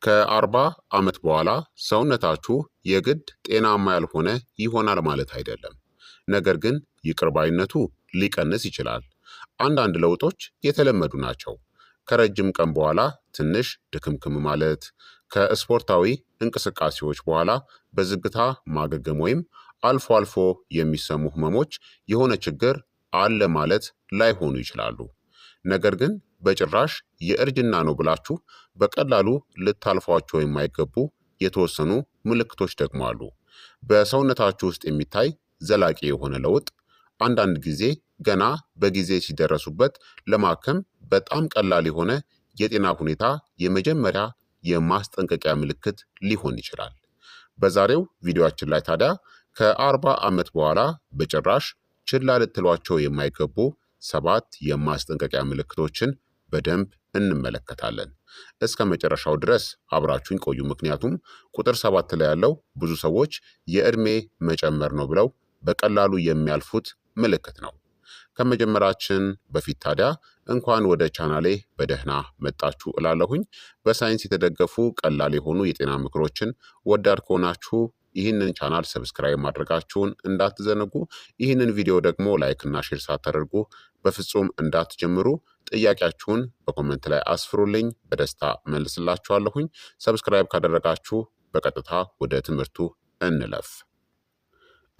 ከ40 ዓመት በኋላ ሰውነታችሁ የግድ ጤናማ ያልሆነ ይሆናል ማለት አይደለም። ነገር ግን ይቅር ባይነቱ ሊቀንስ ይችላል። አንዳንድ ለውጦች የተለመዱ ናቸው። ከረጅም ቀን በኋላ ትንሽ ድክምክም ማለት፣ ከስፖርታዊ እንቅስቃሴዎች በኋላ በዝግታ ማገገም ወይም አልፎ አልፎ የሚሰሙ ህመሞች የሆነ ችግር አለ ማለት ላይሆኑ ይችላሉ። ነገር ግን በጭራሽ የእርጅና ነው ብላችሁ በቀላሉ ልታልፏቸው የማይገቡ የተወሰኑ ምልክቶች ደግሞ አሉ። በሰውነታችሁ ውስጥ የሚታይ ዘላቂ የሆነ ለውጥ አንዳንድ ጊዜ ገና በጊዜ ሲደረሱበት ለማከም በጣም ቀላል የሆነ የጤና ሁኔታ የመጀመሪያ የማስጠንቀቂያ ምልክት ሊሆን ይችላል። በዛሬው ቪዲዮአችን ላይ ታዲያ ከ40 ዓመት በኋላ በጭራሽ ችላ ልትሏቸው የማይገቡ 7 የማስጠንቀቂያ ምልክቶችን በደንብ እንመለከታለን። እስከ መጨረሻው ድረስ አብራችሁኝ ቆዩ። ምክንያቱም ቁጥር 7 ላይ ያለው ብዙ ሰዎች የዕድሜ መጨመር ነው ብለው በቀላሉ የሚያልፉት ምልክት ነው። ከመጀመራችን በፊት ታዲያ እንኳን ወደ ቻናሌ በደህና መጣችሁ እላለሁኝ። በሳይንስ የተደገፉ ቀላል የሆኑ የጤና ምክሮችን ወዳድ ከሆናችሁ ይህንን ቻናል ሰብስክራይብ ማድረጋችሁን እንዳትዘነጉ። ይህንን ቪዲዮ ደግሞ ላይክና ሼር ሳታደርጉ በፍጹም እንዳትጀምሩ። ጥያቄያችሁን በኮመንት ላይ አስፍሩልኝ፣ በደስታ መልስላችኋለሁኝ። ሰብስክራይብ ካደረጋችሁ በቀጥታ ወደ ትምህርቱ እንለፍ።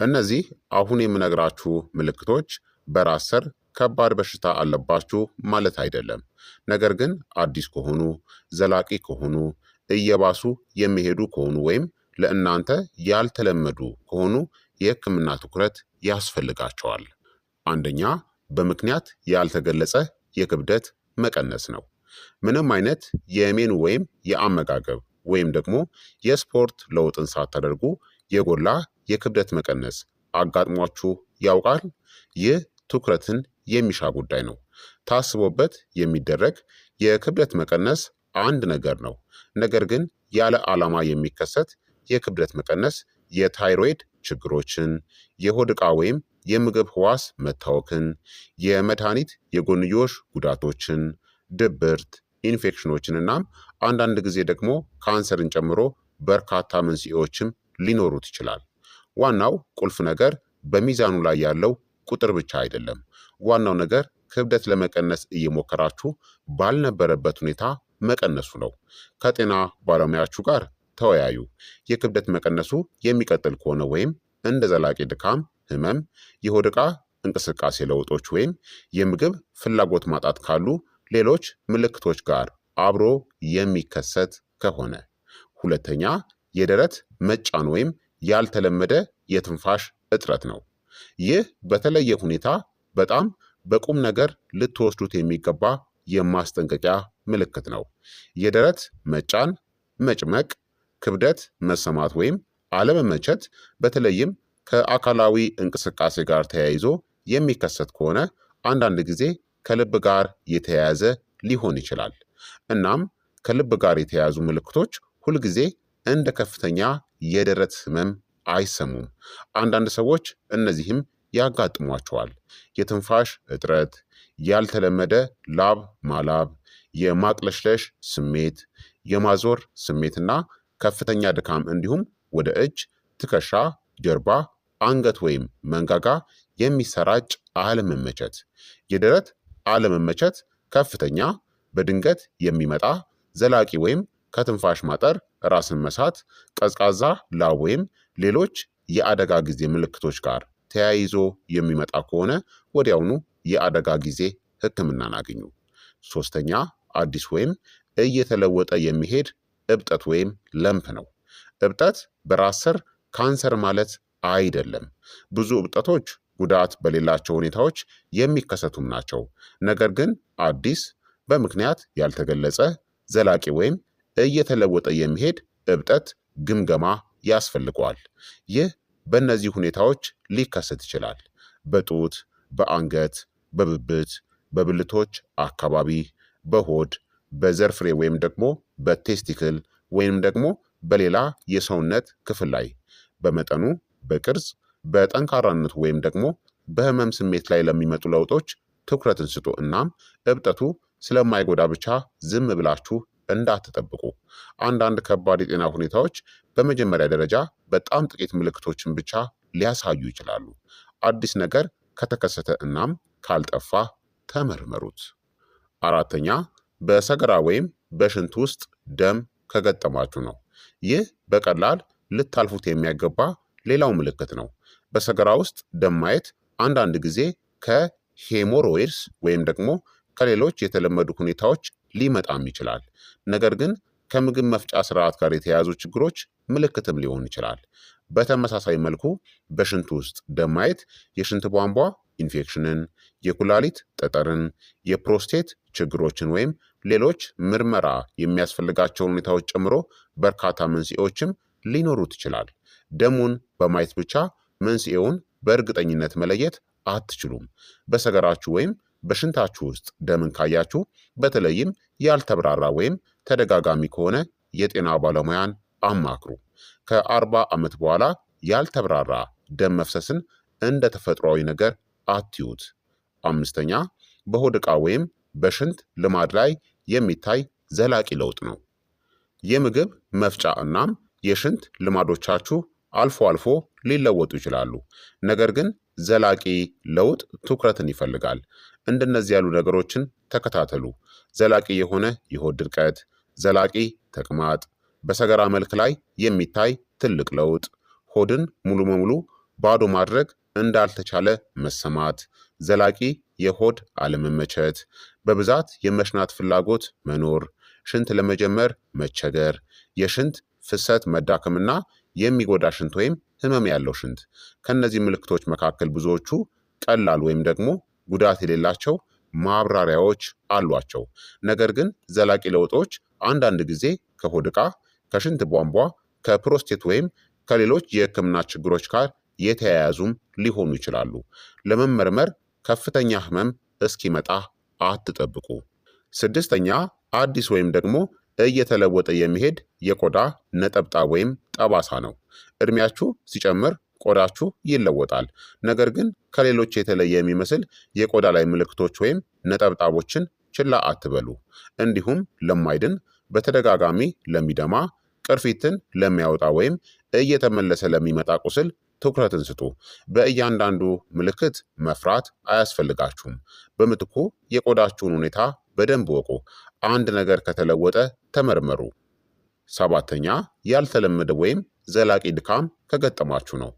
እነዚህ አሁን የምነግራችሁ ምልክቶች በራስ ሰር ከባድ በሽታ አለባችሁ ማለት አይደለም። ነገር ግን አዲስ ከሆኑ፣ ዘላቂ ከሆኑ፣ እየባሱ የሚሄዱ ከሆኑ ወይም ለእናንተ ያልተለመዱ ከሆኑ የሕክምና ትኩረት ያስፈልጋቸዋል። አንደኛ፣ በምክንያት ያልተገለጸ የክብደት መቀነስ ነው። ምንም አይነት የሜኑ ወይም የአመጋገብ ወይም ደግሞ የስፖርት ለውጥን ሳታደርጉ የጎላ የክብደት መቀነስ አጋጥሟችሁ ያውቃል? ይህ ትኩረትን የሚሻ ጉዳይ ነው። ታስቦበት የሚደረግ የክብደት መቀነስ አንድ ነገር ነው። ነገር ግን ያለ ዓላማ የሚከሰት የክብደት መቀነስ የታይሮይድ ችግሮችን፣ የሆድ ዕቃ ወይም የምግብ ህዋስ መታወክን፣ የመድኃኒት የጎንዮሽ ጉዳቶችን፣ ድብርት፣ ኢንፌክሽኖችን እናም አንዳንድ ጊዜ ደግሞ ካንሰርን ጨምሮ በርካታ መንስኤዎችም ሊኖሩት ይችላል። ዋናው ቁልፍ ነገር በሚዛኑ ላይ ያለው ቁጥር ብቻ አይደለም። ዋናው ነገር ክብደት ለመቀነስ እየሞከራችሁ ባልነበረበት ሁኔታ መቀነሱ ነው። ከጤና ባለሙያችሁ ጋር ተወያዩ። የክብደት መቀነሱ የሚቀጥል ከሆነ ወይም እንደ ዘላቂ ድካም፣ ህመም፣ የሆድ ዕቃ እንቅስቃሴ ለውጦች ወይም የምግብ ፍላጎት ማጣት ካሉ ሌሎች ምልክቶች ጋር አብሮ የሚከሰት ከሆነ። ሁለተኛ፣ የደረት መጫን ወይም ያልተለመደ የትንፋሽ እጥረት ነው። ይህ በተለየ ሁኔታ በጣም በቁም ነገር ልትወስዱት የሚገባ የማስጠንቀቂያ ምልክት ነው። የደረት መጫን፣ መጭመቅ፣ ክብደት መሰማት ወይም አለመመቸት በተለይም ከአካላዊ እንቅስቃሴ ጋር ተያይዞ የሚከሰት ከሆነ አንዳንድ ጊዜ ከልብ ጋር የተያያዘ ሊሆን ይችላል። እናም ከልብ ጋር የተያያዙ ምልክቶች ሁልጊዜ እንደ ከፍተኛ የደረት ህመም አይሰሙም። አንዳንድ ሰዎች እነዚህም ያጋጥሟቸዋል። የትንፋሽ እጥረት፣ ያልተለመደ ላብ ማላብ፣ የማቅለሽለሽ ስሜት፣ የማዞር ስሜትና ከፍተኛ ድካም እንዲሁም ወደ እጅ፣ ትከሻ፣ ጀርባ፣ አንገት ወይም መንጋጋ የሚሰራጭ አለመመቸት። የደረት አለመመቸት ከፍተኛ፣ በድንገት የሚመጣ ዘላቂ ወይም ከትንፋሽ ማጠር፣ ራስን መሳት፣ ቀዝቃዛ ላብ ወይም ሌሎች የአደጋ ጊዜ ምልክቶች ጋር ተያይዞ የሚመጣ ከሆነ ወዲያውኑ የአደጋ ጊዜ ሕክምናን አግኙ። ሶስተኛ፣ አዲስ ወይም እየተለወጠ የሚሄድ እብጠት ወይም ለምፕ ነው። እብጠት በራስ ሰር ካንሰር ማለት አይደለም። ብዙ እብጠቶች ጉዳት በሌላቸው ሁኔታዎች የሚከሰቱም ናቸው። ነገር ግን አዲስ፣ በምክንያት ያልተገለጸ፣ ዘላቂ ወይም እየተለወጠ የሚሄድ እብጠት ግምገማ ያስፈልገዋል። ይህ በእነዚህ ሁኔታዎች ሊከሰት ይችላል። በጡት፣ በአንገት፣ በብብት፣ በብልቶች አካባቢ፣ በሆድ፣ በዘር ፍሬ ወይም ደግሞ በቴስቲክል ወይም ደግሞ በሌላ የሰውነት ክፍል ላይ በመጠኑ፣ በቅርጽ፣ በጠንካራነቱ ወይም ደግሞ በህመም ስሜት ላይ ለሚመጡ ለውጦች ትኩረትን ስጡ። እናም እብጠቱ ስለማይጎዳ ብቻ ዝም ብላችሁ እንዳትጠብቁ። አንዳንድ ከባድ የጤና ሁኔታዎች በመጀመሪያ ደረጃ በጣም ጥቂት ምልክቶችን ብቻ ሊያሳዩ ይችላሉ። አዲስ ነገር ከተከሰተ እናም ካልጠፋ ተመርመሩት። አራተኛ በሰገራ ወይም በሽንት ውስጥ ደም ከገጠማችሁ ነው። ይህ በቀላል ልታልፉት የሚያገባ ሌላው ምልክት ነው። በሰገራ ውስጥ ደም ማየት አንዳንድ ጊዜ ከሄሞሮይድስ ወይም ደግሞ ከሌሎች የተለመዱ ሁኔታዎች ሊመጣም ይችላል። ነገር ግን ከምግብ መፍጫ ስርዓት ጋር የተያያዙ ችግሮች ምልክትም ሊሆን ይችላል። በተመሳሳይ መልኩ በሽንት ውስጥ ደም ማየት የሽንት ቧንቧ ኢንፌክሽንን፣ የኩላሊት ጠጠርን፣ የፕሮስቴት ችግሮችን ወይም ሌሎች ምርመራ የሚያስፈልጋቸውን ሁኔታዎች ጨምሮ በርካታ መንስኤዎችም ሊኖሩት ይችላል። ደሙን በማየት ብቻ መንስኤውን በእርግጠኝነት መለየት አትችሉም። በሰገራችሁ ወይም በሽንታችሁ ውስጥ ደምን ካያችሁ፣ በተለይም ያልተብራራ ወይም ተደጋጋሚ ከሆነ የጤና ባለሙያን አማክሩ። ከ40 ዓመት በኋላ ያልተብራራ ደም መፍሰስን እንደ ተፈጥሯዊ ነገር አትዩት። አምስተኛ በሆድ ዕቃ ወይም በሽንት ልማድ ላይ የሚታይ ዘላቂ ለውጥ ነው። የምግብ መፍጫ እናም የሽንት ልማዶቻችሁ አልፎ አልፎ ሊለወጡ ይችላሉ። ነገር ግን ዘላቂ ለውጥ ትኩረትን ይፈልጋል። እንደነዚህ ያሉ ነገሮችን ተከታተሉ። ዘላቂ የሆነ የሆድ ድርቀት፣ ዘላቂ ተቅማጥ፣ በሰገራ መልክ ላይ የሚታይ ትልቅ ለውጥ፣ ሆድን ሙሉ በሙሉ ባዶ ማድረግ እንዳልተቻለ መሰማት፣ ዘላቂ የሆድ አለመመቸት፣ በብዛት የመሽናት ፍላጎት መኖር፣ ሽንት ለመጀመር መቸገር፣ የሽንት ፍሰት መዳከምና የሚጎዳ ሽንት ወይም ህመም ያለው ሽንት። ከእነዚህ ምልክቶች መካከል ብዙዎቹ ቀላል ወይም ደግሞ ጉዳት የሌላቸው ማብራሪያዎች አሏቸው። ነገር ግን ዘላቂ ለውጦች አንዳንድ ጊዜ ከሆድ ዕቃ፣ ከሽንት ቧንቧ፣ ከፕሮስቴት ወይም ከሌሎች የህክምና ችግሮች ጋር የተያያዙም ሊሆኑ ይችላሉ። ለመመርመር ከፍተኛ ህመም እስኪመጣ አትጠብቁ። ስድስተኛ አዲስ ወይም ደግሞ እየተለወጠ የሚሄድ የቆዳ ነጠብጣብ ወይም ጠባሳ ነው። እድሜያችሁ ሲጨምር ቆዳችሁ ይለወጣል። ነገር ግን ከሌሎች የተለየ የሚመስል የቆዳ ላይ ምልክቶች ወይም ነጠብጣቦችን ችላ አትበሉ። እንዲሁም ለማይድን፣ በተደጋጋሚ ለሚደማ፣ ቅርፊትን ለሚያወጣ ወይም እየተመለሰ ለሚመጣ ቁስል ትኩረትን ስጡ። በእያንዳንዱ ምልክት መፍራት አያስፈልጋችሁም። በምትኩ የቆዳችሁን ሁኔታ በደንብ ወቁ። አንድ ነገር ከተለወጠ ተመርመሩ። ሰባተኛ ያልተለመደ ወይም ዘላቂ ድካም ከገጠማችሁ ነው።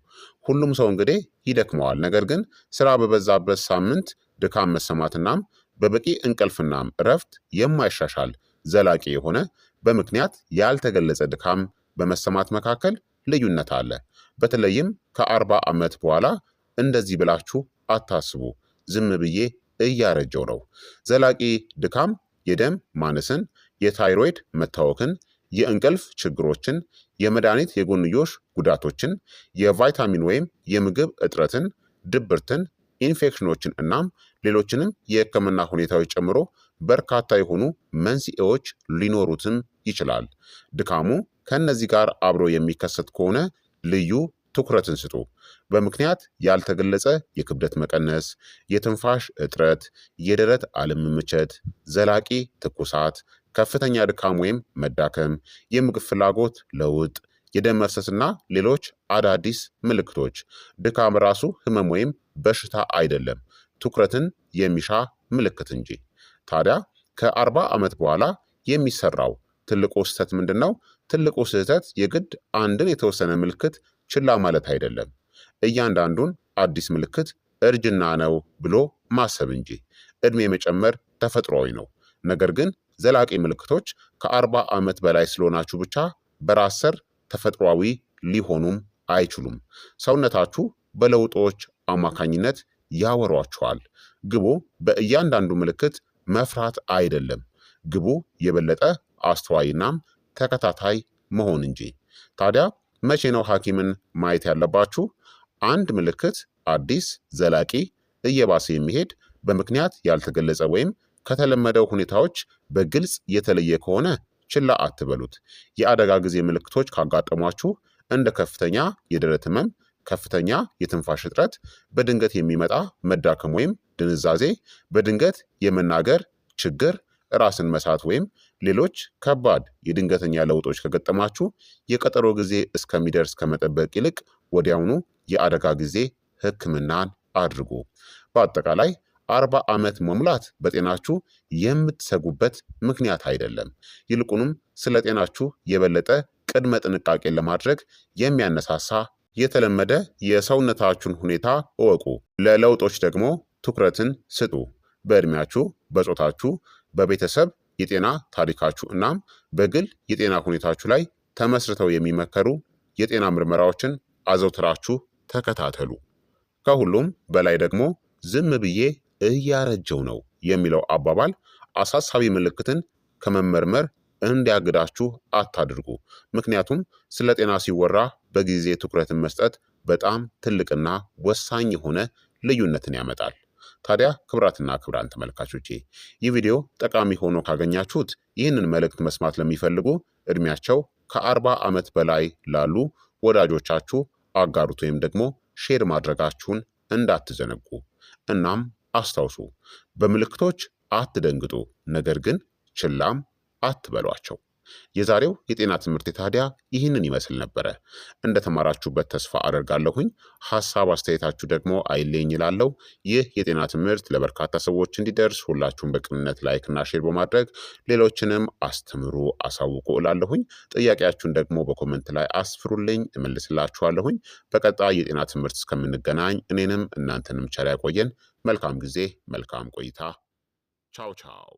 ሁሉም ሰው እንግዲህ ይደክመዋል። ነገር ግን ስራ በበዛበት ሳምንት ድካም መሰማትናም በበቂ እንቅልፍናም እረፍት የማይሻሻል ዘላቂ የሆነ በምክንያት ያልተገለጸ ድካም በመሰማት መካከል ልዩነት አለ። በተለይም ከ40 ዓመት በኋላ እንደዚህ ብላችሁ አታስቡ፣ ዝም ብዬ እያረጀው ነው። ዘላቂ ድካም የደም ማነስን፣ የታይሮይድ መታወክን፣ የእንቅልፍ ችግሮችን፣ የመድኃኒት የጎንዮሽ ጉዳቶችን፣ የቫይታሚን ወይም የምግብ እጥረትን፣ ድብርትን፣ ኢንፌክሽኖችን እናም ሌሎችንም የህክምና ሁኔታዎች ጨምሮ በርካታ የሆኑ መንስኤዎች ሊኖሩትም ይችላል። ድካሙ ከእነዚህ ጋር አብሮ የሚከሰት ከሆነ ልዩ ትኩረትን ስጡ። በምክንያት ያልተገለጸ የክብደት መቀነስ፣ የትንፋሽ እጥረት፣ የደረት አለመመቸት፣ ዘላቂ ትኩሳት፣ ከፍተኛ ድካም ወይም መዳከም፣ የምግብ ፍላጎት ለውጥ፣ የደም መፍሰስና ሌሎች አዳዲስ ምልክቶች። ድካም ራሱ ህመም ወይም በሽታ አይደለም፣ ትኩረትን የሚሻ ምልክት እንጂ። ታዲያ ከ40 ዓመት በኋላ የሚሰራው ትልቁ ስህተት ምንድን ነው? ትልቁ ስህተት የግድ አንድን የተወሰነ ምልክት ችላ ማለት አይደለም። እያንዳንዱን አዲስ ምልክት እርጅና ነው ብሎ ማሰብ እንጂ። እድሜ መጨመር ተፈጥሯዊ ነው። ነገር ግን ዘላቂ ምልክቶች ከ40 ዓመት በላይ ስለሆናችሁ ብቻ በራስ ሰር ተፈጥሯዊ ሊሆኑም አይችሉም። ሰውነታችሁ በለውጦች አማካኝነት ያወሯችኋል። ግቡ በእያንዳንዱ ምልክት መፍራት አይደለም። ግቡ የበለጠ አስተዋይናም ተከታታይ መሆን እንጂ። ታዲያ መቼ ነው ሐኪምን ማየት ያለባችሁ? አንድ ምልክት አዲስ፣ ዘላቂ፣ እየባሰ የሚሄድ በምክንያት ያልተገለጸ ወይም ከተለመደው ሁኔታዎች በግልጽ የተለየ ከሆነ ችላ አትበሉት። የአደጋ ጊዜ ምልክቶች ካጋጠሟችሁ እንደ ከፍተኛ የደረት ህመም፣ ከፍተኛ የትንፋሽ እጥረት፣ በድንገት የሚመጣ መዳከም ወይም ድንዛዜ፣ በድንገት የመናገር ችግር፣ ራስን መሳት ወይም ሌሎች ከባድ የድንገተኛ ለውጦች ከገጠማችሁ የቀጠሮ ጊዜ እስከሚደርስ ከመጠበቅ ይልቅ ወዲያውኑ የአደጋ ጊዜ ሕክምናን አድርጉ። በአጠቃላይ 40 ዓመት መሙላት በጤናችሁ የምትሰጉበት ምክንያት አይደለም። ይልቁንም ስለ ጤናችሁ የበለጠ ቅድመ ጥንቃቄን ለማድረግ የሚያነሳሳ የተለመደ የሰውነታችሁን ሁኔታ እወቁ። ለለውጦች ደግሞ ትኩረትን ስጡ። በዕድሜያችሁ፣ በጾታችሁ፣ በቤተሰብ የጤና ታሪካችሁ እናም በግል የጤና ሁኔታችሁ ላይ ተመስርተው የሚመከሩ የጤና ምርመራዎችን አዘውትራችሁ ተከታተሉ። ከሁሉም በላይ ደግሞ ዝም ብዬ እያረጀው ነው የሚለው አባባል አሳሳቢ ምልክትን ከመመርመር እንዲያግዳችሁ አታድርጉ። ምክንያቱም ስለ ጤና ሲወራ በጊዜ ትኩረትን መስጠት በጣም ትልቅና ወሳኝ የሆነ ልዩነትን ያመጣል። ታዲያ ክቡራትና ክቡራን ተመልካቾቼ ይህ ቪዲዮ ጠቃሚ ሆኖ ካገኛችሁት ይህንን መልእክት መስማት ለሚፈልጉ ዕድሜያቸው ከ40 ዓመት በላይ ላሉ ወዳጆቻችሁ አጋሩት ወይም ደግሞ ሼር ማድረጋችሁን እንዳትዘነጉ። እናም አስታውሱ፣ በምልክቶች አትደንግጡ፣ ነገር ግን ችላም አትበሏቸው። የዛሬው የጤና ትምህርት ታዲያ ይህንን ይመስል ነበረ። እንደተማራችሁበት ተስፋ አደርጋለሁኝ። ሀሳብ አስተያየታችሁ ደግሞ አይለኝ ይላለው። ይህ የጤና ትምህርት ለበርካታ ሰዎች እንዲደርስ ሁላችሁም በቅንነት ላይክ እና ሼር በማድረግ ሌሎችንም አስተምሩ፣ አሳውቁ እላለሁኝ። ጥያቄያችሁን ደግሞ በኮመንት ላይ አስፍሩልኝ፣ እመልስላችኋለሁኝ። በቀጣይ የጤና ትምህርት እስከምንገናኝ እኔንም እናንተንም ቸር ያቆየን። መልካም ጊዜ፣ መልካም ቆይታ። ቻው ቻው።